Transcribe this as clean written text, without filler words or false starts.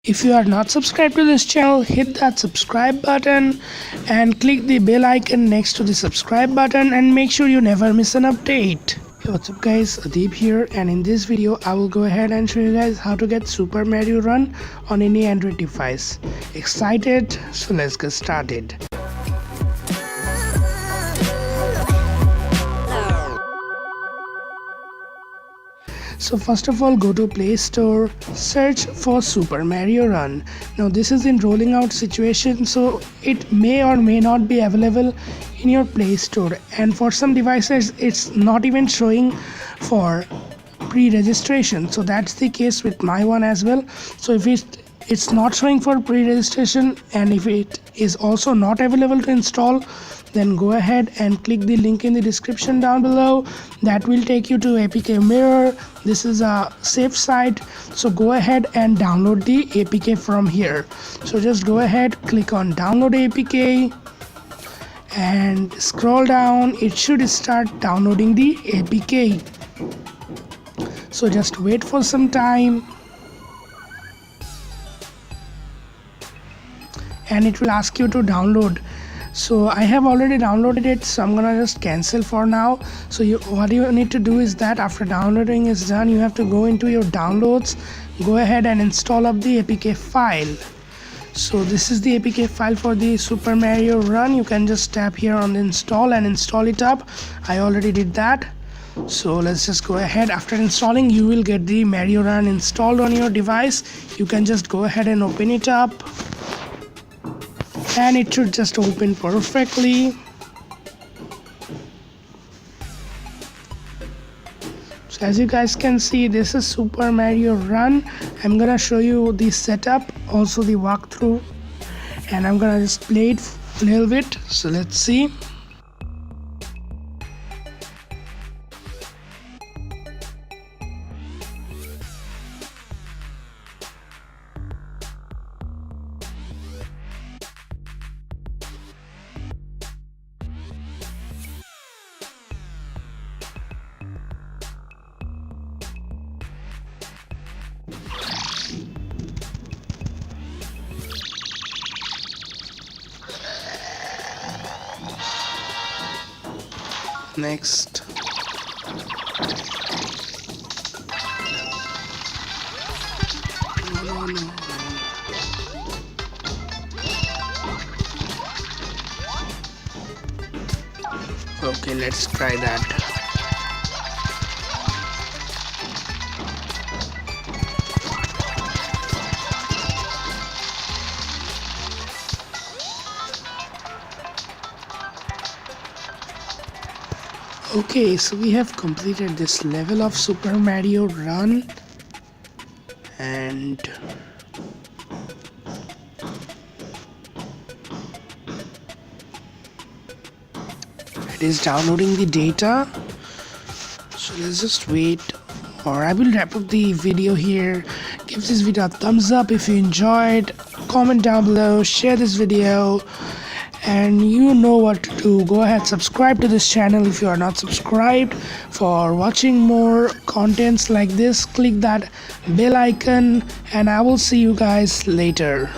If you are not subscribed to this channel, hit that subscribe button and click the bell icon next to the subscribe button and make sure you never miss an update. Hey, what's up guys, Adib here, and in this video I will go ahead and show you guys how to get Super Mario Run on any Android device. Excited? So let's get started. So first of all, go to Play Store, search for Super Mario Run. Now this is in rolling out situation, so it may or may not be available in your Play Store, and for some devices it's not even showing for pre-registration. So that's the case with my one as well. So if it's not showing for pre-registration, and if it is also not available to install, then go ahead and click the link in the description down below. That will take you to APK Mirror. This is a safe site, so go ahead and download the APK from here. So just go ahead, click on download APK and scroll down. It should start downloading the APK. So just wait for some time and it will ask you to download. So I have already downloaded it, so I'm gonna just cancel for now. So what you need to do is that after downloading is done, you have to go into your downloads, go ahead and install up the APK file. So this is the APK file for the Super Mario Run. You can just tap here on the install and install it up. I already did that. So let's just go ahead. After installing, you will get the Mario Run installed on your device. You can just go ahead and open it up, and it should just open perfectly. So as you guys can see, this is Super Mario Run. I'm gonna show you the setup, also the walkthrough, and I'm gonna just play it a little bit. So let's see. Next. No. Okay, let's try that. Okay, so we have completed this level of Super Mario Run, and it is downloading the data. So let's just wait, or I will wrap up the video here. Give this video a thumbs up if you enjoyed, comment down below, share this video, and you know what to do. Go ahead, subscribe to this channel if you are not subscribed. For watching more contents like this, click that bell icon, and I will see you guys later.